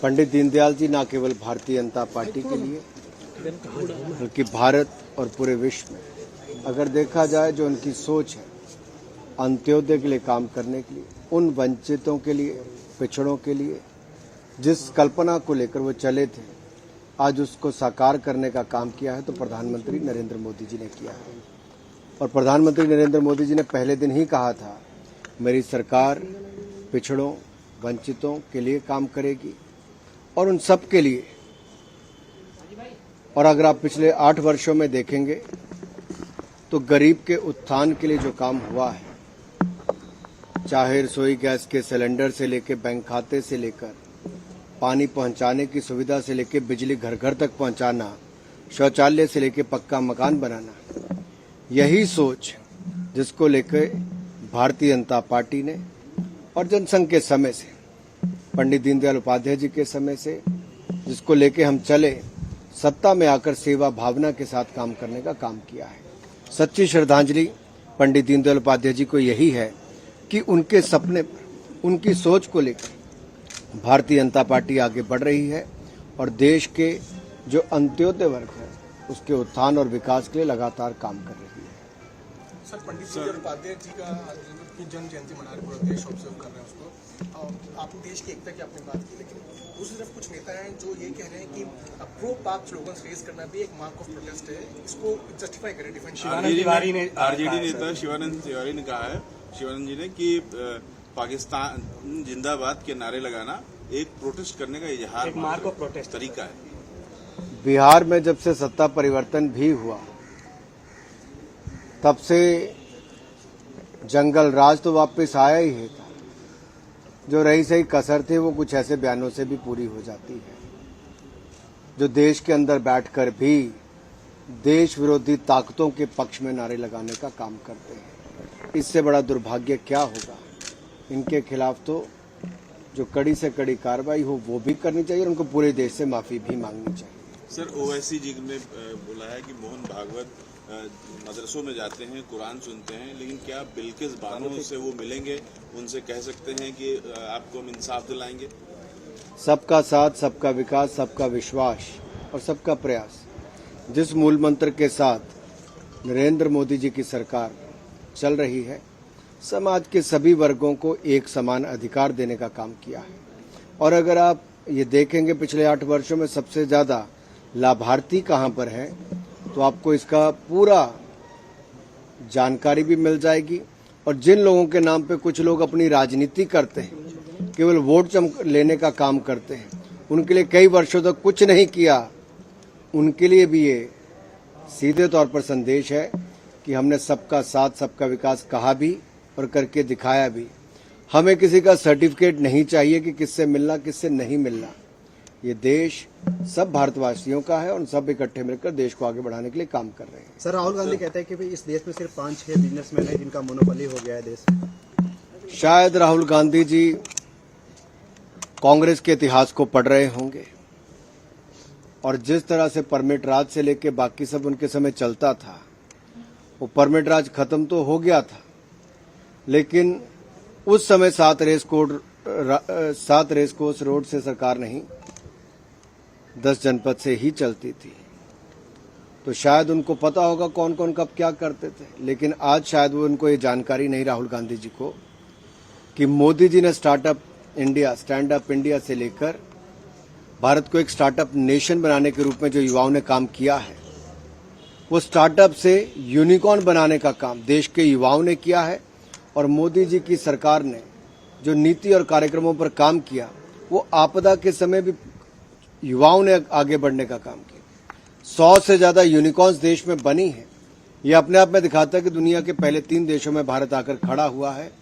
पंडित दीनदयाल जी न केवल भारतीय जनता पार्टी के लिए बल्कि भारत और पूरे विश्व में अगर देखा जाए जो उनकी सोच है अंत्योदय के लिए काम करने के लिए, उन वंचितों के लिए, पिछड़ों के लिए जिस कल्पना को लेकर वो चले थे, आज उसको साकार करने का काम किया है तो प्रधानमंत्री नरेंद्र मोदी जी ने किया है। और प्रधानमंत्री नरेंद्र मोदी जी ने पहले दिन ही कहा था, मेरी सरकार पिछड़ों, वंचितों के लिए काम करेगी और उन सब के लिए। और अगर आप पिछले 8 वर्षों में देखेंगे तो गरीब के उत्थान के लिए जो काम हुआ है, चाहे रसोई गैस के सिलेंडर से लेकर बैंक खाते से लेकर पानी पहुंचाने की सुविधा से लेकर बिजली घर घर तक पहुंचाना, शौचालय से लेकर पक्का मकान बनाना, यही सोच जिसको लेकर भारतीय जनता पार्टी ने और जनसंघ के समय से, पंडित दीनदयाल उपाध्याय जी के समय से, जिसको लेके हम चले, सत्ता में आकर सेवा भावना के साथ काम करने का काम किया है। सच्ची श्रद्धांजलि पंडित दीनदयाल उपाध्याय जी को यही है कि उनके सपने पर, उनकी सोच को लेकर भारतीय जनता पार्टी आगे बढ़ रही है और देश के जो अंत्योदय वर्ग है उसके उत्थान और विकास के लिए लगातार काम कर रही है। सर, पंडित दीनदयाल उपाध्याय जी का जन्म जयंती मना रहे, पूरा देश ऑब्जर्व कर रहे हैं उसको। आपने देश की एकता की आपने बात की, लेकिन दूसरी तरफ कुछ नेता हैं जो ये कह रहे हैं कि प्रो पाक स्लोगन रेज करना भी एक मार्क ऑफ प्रोटेस्ट है, इसको जस्टिफाई करें। डिफेंस आरजेडी नेता शिवानंद तिवारी ने कहा है, शिवानंद जी ने, कि पाकिस्तान जिंदाबाद के नारे लगाना एक प्रोटेस्ट करने का इजहार, एक मार्क ऑफ प्रोटेस्ट तरीका है। बिहार में जब से सत्ता परिवर्तन भी हुआ तब से जंगल राज तो वापस आया ही है। जो रही सही कसर थी वो कुछ ऐसे बयानों से भी पूरी हो जाती है, जो देश के अंदर बैठकर भी देश विरोधी ताकतों के पक्ष में नारे लगाने का काम करते हैं। इससे बड़ा दुर्भाग्य क्या होगा। इनके खिलाफ तो जो कड़ी से कड़ी कार्रवाई हो वो भी करनी चाहिए और उनको पूरे देश से माफी भी मांगनी चाहिए। सर, ओवैसी जी ने बोला है कि मोहन भागवत मदरसों में जाते हैं, कुरान सुनते हैं, लेकिन क्या बिल्किस बानो से वो मिलेंगे, उनसे कह सकते हैं कि आपको हम इंसाफ दिलाएंगे? सबका साथ, सबका विकास, सबका विश्वास और सबका प्रयास, जिस मूल मंत्र के साथ नरेंद्र मोदी जी की सरकार चल रही है, समाज के सभी वर्गों को एक समान अधिकार देने का काम किया है। और अगर आप ये देखेंगे पिछले 8 वर्षों में सबसे ज्यादा लाभार्थी कहां पर हैं, तो आपको इसका पूरा जानकारी भी मिल जाएगी। और जिन लोगों के नाम पे कुछ लोग अपनी राजनीति करते हैं, केवल वोट लेने का काम करते हैं, उनके लिए कई वर्षों तक कुछ नहीं किया, उनके लिए भी ये सीधे तौर पर संदेश है कि हमने सबका साथ, सबका विकास कहा भी और करके दिखाया भी। हमें किसी का सर्टिफिकेट नहीं चाहिए कि किससे मिलना, किससे नहीं मिलना। ये देश सब भारतवासियों का है और सब इकट्ठे मिलकर देश को आगे बढ़ाने के लिए काम कर रहे हैं। सर, राहुल गांधी कहते हैं कि भाई इस देश में सिर्फ 5-6 बिजनेसमैन है जिनका मोनोपोली हो गया है देश में। शायद राहुल गांधी जी कांग्रेस के इतिहास को पढ़ रहे होंगे और जिस तरह से परमिट राज से लेकर बाकी सब उनके समय चलता था, वो परमिट राज खत्म तो हो गया था, लेकिन उस समय 7 रेस कोर्स रोड से सरकार नहीं, 10 जनपद से ही चलती थी। तो शायद उनको पता होगा कौन कौन कब क्या करते थे, लेकिन आज शायद वो उनको ये जानकारी नहीं, राहुल गांधी जी को, कि मोदी जी ने startup India, stand up India से लेकर भारत को एक स्टार्टअप नेशन बनाने के रूप में जो युवाओं ने काम किया है, वो स्टार्टअप से यूनिकॉर्न बनाने का काम देश के युवाओं ने किया है। और मोदी जी की सरकार ने जो नीति और कार्यक्रमों पर काम किया, वो आपदा के समय भी युवाओं ने आगे बढ़ने का काम किया। 100 से ज्यादा यूनिकॉर्न्स देश में बनी है। ये अपने आप में दिखाता है कि दुनिया के पहले 3 देशों में भारत आकर खड़ा हुआ है।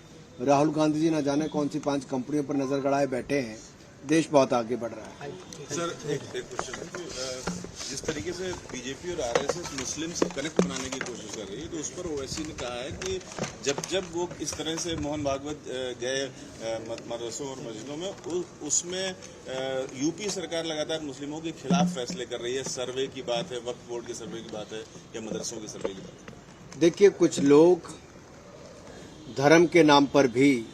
राहुल गांधी जी न जाने कौन सी 5 कंपनियों पर नजर गड़ाए बैठे हैं। देश बहुत आगे बढ़ रहा है। सर, एक क्वेश्चन, जिस तरीके से बीजेपी और आरएसएस मुस्लिम से कनेक्ट बनाने की कोशिश कर रही है, तो उस पर ओवैसी ने कहा है कि जब वो इस तरह से मोहन भागवत गए मदरसों और मस्जिदों में, उसमें यूपी सरकार लगातार मुस्लिमों के खिलाफ फैसले कर रही है। सर्वे की बात है, वक्फ बोर्ड के सर्वे की बात है या मदरसों के सर्वे की बात है। देखिए, कुछ लोग धर्म के नाम पर भी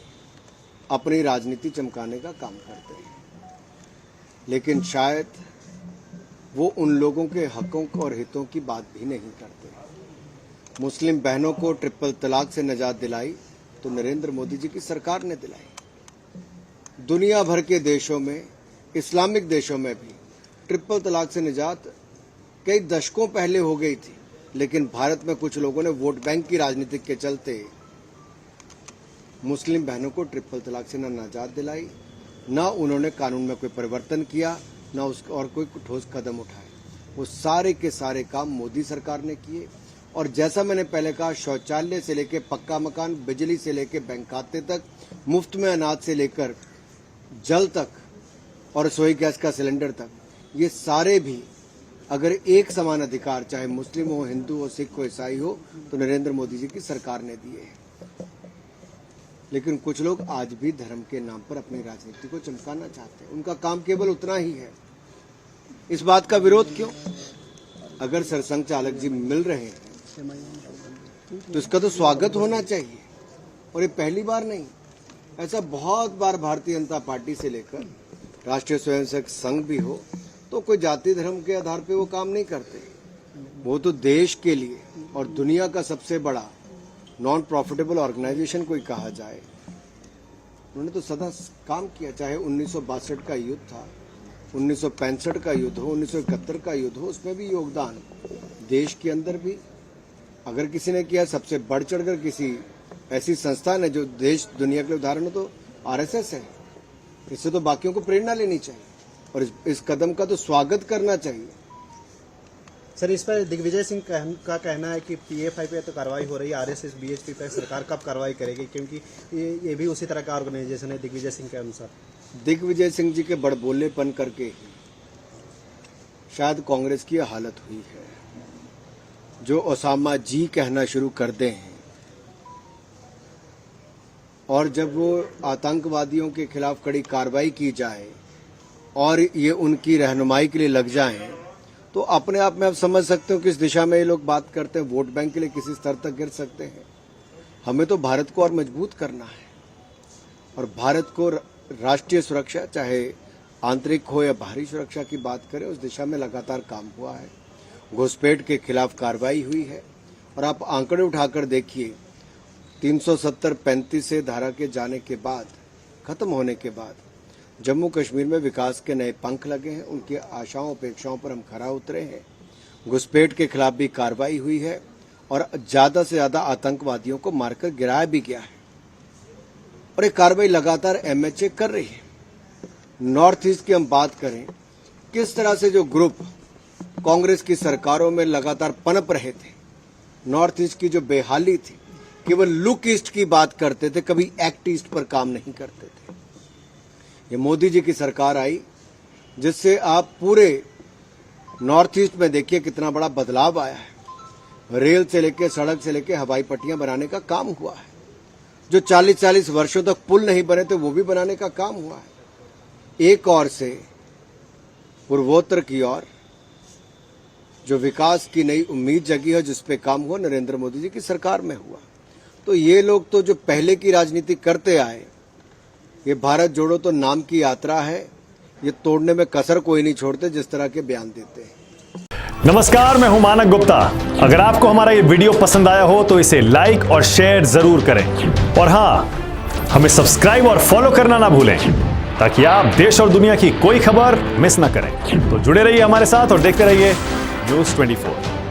अपनी राजनीति चमकाने का काम करते हैं, लेकिन शायद वो उन लोगों के हकों और हितों की बात भी नहीं करते। मुस्लिम बहनों को ट्रिपल तलाक से निजात दिलाई तो नरेंद्र मोदी जी की सरकार ने दिलाई। दुनिया भर के देशों में, इस्लामिक देशों में भी ट्रिपल तलाक से निजात कई दशकों पहले हो गई थी, लेकिन भारत में कुछ लोगों ने वोट बैंक की राजनीति के चलते मुस्लिम बहनों को ट्रिपल तलाक से न निजात दिलाई, न उन्होंने कानून में कोई परिवर्तन किया, न उस और कोई ठोस कदम उठाए। वो सारे के सारे काम मोदी सरकार ने किए। और जैसा मैंने पहले कहा, शौचालय से लेकर पक्का मकान, बिजली से लेकर बैंक खाते तक, मुफ्त में अनाज से लेकर जल तक और रसोई गैस का सिलेंडर तक, ये सारे भी अगर एक समान अधिकार, चाहे मुस्लिम हो, हिंदू हो, सिख हो, ईसाई हो, तो नरेंद्र मोदी जी की सरकार ने दिए हैं। लेकिन कुछ लोग आज भी धर्म के नाम पर अपनी राजनीति को चमकाना चाहते हैं। उनका काम केवल उतना ही है। इस बात का विरोध क्यों? अगर सरसंघ चालक जी मिल रहे हैं तो इसका तो स्वागत होना चाहिए। और ये पहली बार नहीं, ऐसा बहुत बार भारतीय जनता पार्टी से लेकर राष्ट्रीय स्वयंसेवक संघ भी हो तो कोई जाति धर्म के आधार पे वो काम नहीं करते। वो तो देश के लिए और दुनिया का सबसे बड़ा नॉन प्रॉफिटेबल ऑर्गेनाइजेशन कोई कहा जाए, उन्होंने तो सदा काम किया। चाहे 1962 का युद्ध था, 1965 का युद्ध हो, 1971 का युद्ध हो, उसमें भी योगदान देश के अंदर भी अगर किसी ने किया, सबसे बढ़ चढ़कर किसी ऐसी संस्था ने जो देश दुनिया के उदाहरण हो तो आरएसएस है। इससे तो बाकियों को प्रेरणा लेनी चाहिए और इस कदम का तो स्वागत करना चाहिए। सर, इस पर दिग्विजय सिंह का कहना है कि पीएफआई पे तो कार्रवाई हो रही है, आरएसएस बीएचपी पर सरकार कब कार्रवाई करेगी, क्योंकि ये भी उसी तरह का ऑर्गेनाइजेशन है दिग्विजय सिंह के अनुसार। दिग्विजय सिंह जी के बड़बोलेपन करके ही शायद कांग्रेस की हालत हुई है। जो ओसामा जी कहना शुरू कर दें और जब वो आतंकवादियों के खिलाफ कड़ी कार्रवाई की जाए और ये उनकी रहनुमाई के लिए लग जाएं, तो अपने आप में आप समझ सकते हो किस दिशा में ये लोग बात करते हैं। वोट बैंक के लिए किसी स्तर तक गिर सकते हैं। हमें तो भारत को और मजबूत करना है और भारत को राष्ट्रीय सुरक्षा, चाहे आंतरिक हो या बाहरी सुरक्षा की बात करें, उस दिशा में लगातार काम हुआ है। घुसपैठ के खिलाफ कार्रवाई हुई है और आप आंकड़े उठाकर देखिए, 370-35 से धारा के जाने के बाद, खत्म होने के बाद जम्मू कश्मीर में विकास के नए पंख लगे हैं। उनकी आशाओं अपेक्षाओं पर हम खरा उतरे हैं। घुसपैठ के खिलाफ भी कार्रवाई हुई है और ज्यादा से ज्यादा आतंकवादियों को मारकर गिराया भी गया है और ये कार्रवाई लगातार एमएचए कर रही है। नॉर्थ ईस्ट की हम बात करें, किस तरह से जो ग्रुप कांग्रेस की सरकारों में लगातार पनप रहे थे, नॉर्थ ईस्ट की जो बेहाली थी, केवल लुक ईस्ट की बात करते थे, कभी एक्ट ईस्ट पर काम नहीं करते थे। ये मोदी जी की सरकार आई जिससे आप पूरे नॉर्थ ईस्ट में देखिए कितना बड़ा बदलाव आया है। रेल से लेकर, सड़क से लेकर हवाई पट्टियां बनाने का काम हुआ है। जो 40-40 वर्षों तक पुल नहीं बने थे वो भी बनाने का काम हुआ है। एक ओर से पूर्वोत्तर की ओर जो विकास की नई उम्मीद जगी है, जिस पे काम हुआ नरेंद्र मोदी जी की सरकार में हुआ। तो ये लोग तो जो पहले की राजनीति करते आए, ये भारत जोड़ो तो नाम की यात्रा है, ये तोड़ने में कसर कोई नहीं छोड़ते जिस तरह के बयान देते हैं। नमस्कार, मैं हूं मानक गुप्ता। अगर आपको हमारा ये वीडियो पसंद आया हो तो इसे लाइक और शेयर जरूर करें और हाँ, हमें सब्सक्राइब और फॉलो करना ना भूलें ताकि आप देश और दुनिया की कोई खबर मिस ना करें। तो जुड़े रहिए हमारे साथ और देखते रहिए News 24।